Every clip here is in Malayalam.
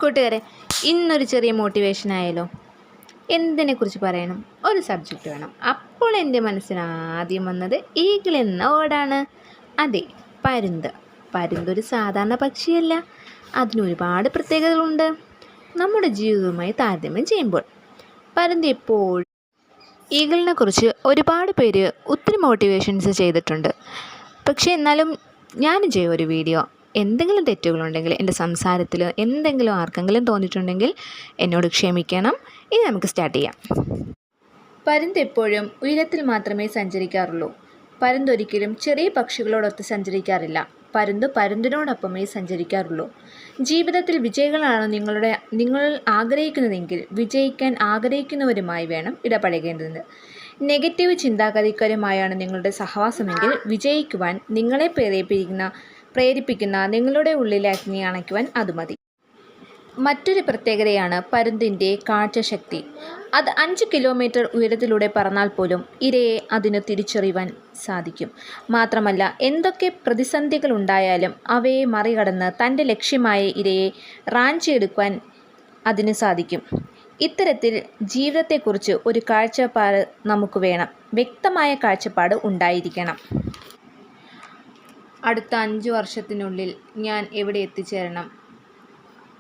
കൂട്ടുകാരെ, ഇന്നൊരു ചെറിയ മോട്ടിവേഷൻ ആയാലോ? എന്തിനെക്കുറിച്ച് പറയണം? ഒരു സബ്ജക്റ്റ് വേണം. അപ്പോൾ എൻ്റെ മനസ്സിന് ആദ്യം വന്നത് ഈഗിൾ എന്ന ഓടാണ്. അതെ, പരുന്ത്. പരുന്തൊരു സാധാരണ പക്ഷിയല്ല, അതിനൊരുപാട് പ്രത്യേകതകളുണ്ട്. നമ്മുടെ ജീവിതവുമായി താരതമ്യം ചെയ്യുമ്പോൾ പരുന്ത് എപ്പോഴും ഈഗിളിനെ കുറിച്ച് ഒരുപാട് പേര് ഒത്തിരി മോട്ടിവേഷൻസ് ചെയ്തിട്ടുണ്ട്. പക്ഷേ എന്നാലും ഞാനും ചെയ്യും ഒരു വീഡിയോ. എന്തെങ്കിലും തെറ്റുകളുണ്ടെങ്കിൽ എൻ്റെ സംസാരത്തിൽ എന്തെങ്കിലും ആർക്കെങ്കിലും തോന്നിയിട്ടുണ്ടെങ്കിൽ എന്നോട് ക്ഷമിക്കണം. ഇനി നമുക്ക് സ്റ്റാർട്ട് ചെയ്യാം. പരുന്ത് എപ്പോഴും ഉയരത്തിൽ മാത്രമേ സഞ്ചരിക്കാറുള്ളൂ. പരുന്തൊരിക്കലും ചെറിയ പക്ഷികളോടൊത്ത് സഞ്ചരിക്കാറില്ല. പരുന്ത് പരുന്തിനോടൊപ്പമേ സഞ്ചരിക്കാറുള്ളൂ. ജീവിതത്തിൽ വിജയികളാണ് നിങ്ങൾ ആഗ്രഹിക്കുന്നതെങ്കിൽ വിജയിക്കാൻ ആഗ്രഹിക്കുന്നവരുമായി വേണം ഇടപഴകേണ്ടത്. നെഗറ്റീവ് ചിന്താഗതിക്കാരുമായാണ് നിങ്ങളുടെ സഹവാസമെങ്കിൽ വിജയിക്കുവാൻ നിങ്ങളെ പ്രേരിപ്പിക്കുന്ന നിങ്ങളുടെ ഉള്ളിലെ അഗ്നി അണയ്ക്കുവാൻ അത് മതി. മറ്റൊരു പ്രത്യേകതയാണ് പരുന്തിൻ്റെ കാഴ്ചശക്തി. അത് 5 കിലോമീറ്റർ ഉയരത്തിലൂടെ പറന്നാൽ പോലും ഇരയെ അതിന് തിരിച്ചറിയുവാൻ സാധിക്കും. മാത്രമല്ല, എന്തൊക്കെ പ്രതിസന്ധികൾ ഉണ്ടായാലും അവയെ മറികടന്ന് തൻ്റെ ലക്ഷ്യമായ ഇരയെ റാഞ്ചിയെടുക്കുവാൻ അതിന് സാധിക്കും. ഇത്തരത്തിൽ ജീവിതത്തെക്കുറിച്ച് ഒരു കാഴ്ചപ്പാട് നമുക്ക് വേണം. വ്യക്തമായ കാഴ്ചപ്പാട് ഉണ്ടായിരിക്കണം. അടുത്ത 5 വർഷത്തിനുള്ളിൽ ഞാൻ എവിടെ എത്തിച്ചേരണം,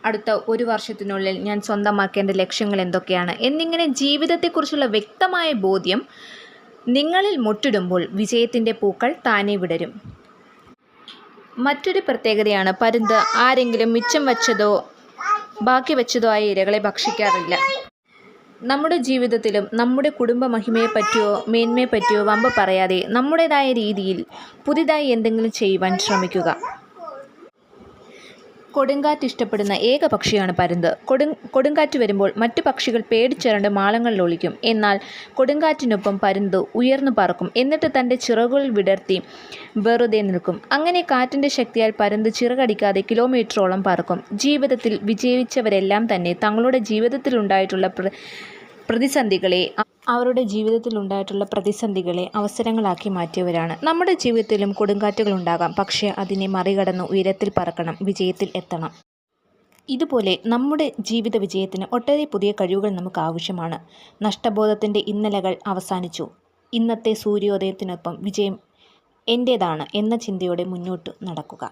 അടുത്ത 1 വർഷത്തിനുള്ളിൽ ഞാൻ സ്വന്തമാക്കേണ്ട ലക്ഷ്യങ്ങൾ എന്തൊക്കെയാണ് എന്നിങ്ങനെ ജീവിതത്തെക്കുറിച്ചുള്ള വ്യക്തമായ ബോധ്യം നിങ്ങളിൽ മുട്ടിടുമ്പോൾ വിജയത്തിൻ്റെ പൂക്കൾ താനെ വിടരും. മറ്റൊരു പ്രത്യേകതയാണ് പരുന്ത് ആരെങ്കിലും മിച്ചം വച്ചതോ ബാക്കി വെച്ചതോ ആയ ഇരകളെ ഭക്ഷിക്കാറില്ല. നമ്മുടെ ജീവിതത്തിലും നമ്മുടെ കുടുംബ മഹിമയെപ്പറ്റിയോ മേന്മയെപ്പറ്റിയോ വമ്പ് പറയാതെ നമ്മുടേതായ രീതിയിൽ പുതിയതായി എന്തെങ്കിലും ചെയ്യുവാൻ ശ്രമിക്കുക. കൊടുങ്കാറ്റ് ഇഷ്ടപ്പെടുന്ന ഏക പക്ഷിയാണ് പരുന്ത്. കൊടുങ്കാറ്റ് വരുമ്പോൾ മറ്റു പക്ഷികൾ പേടിച്ചിരണ്ട് മാളങ്ങളിൽ ഒളിക്കും. എന്നാൽ കൊടുങ്കാറ്റിനൊപ്പം പരുന്ത് ഉയർന്നു പറക്കും. എന്നിട്ട് തൻ്റെ ചിറകുകൾ വിടർത്തി വെറുതെ നിൽക്കും. അങ്ങനെ കാറ്റിൻ്റെ ശക്തിയാൽ പരുന്ത് ചിറകടിക്കാതെ കിലോമീറ്ററോളം പറക്കും. ജീവിതത്തിൽ വിജയിച്ചവരെല്ലാം തന്നെ തങ്ങളുടെ ജീവിതത്തിലുണ്ടായിട്ടുള്ള പ്രതിസന്ധികളെ അവസരങ്ങളാക്കി മാറ്റിയവരാണ്. നമ്മുടെ ജീവിതത്തിലും കൊടുങ്കാറ്റുകൾ ഉണ്ടാകാം. പക്ഷേ അതിനെ മറികടന്ന് ഉയരത്തിൽ പറക്കണം, വിജയത്തിൽ എത്തണം. ഇതുപോലെ നമ്മുടെ ജീവിത വിജയത്തിന് ഒട്ടേറെ പുതിയ കഴിവുകൾ നമുക്ക് ആവശ്യമാണ്. നഷ്ടബോധത്തിൻ്റെ ഇന്നലകൾ അവസാനിച്ചു. ഇന്നത്തെ സൂര്യോദയത്തിനൊപ്പം വിജയം എൻ്റേതാണ് എന്ന ചിന്തയോടെ മുന്നോട്ട് നടക്കുക.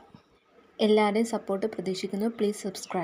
എല്ലാവരുടെയും സപ്പോർട്ട് പ്രതീക്ഷിക്കുന്നു. Please subscribe.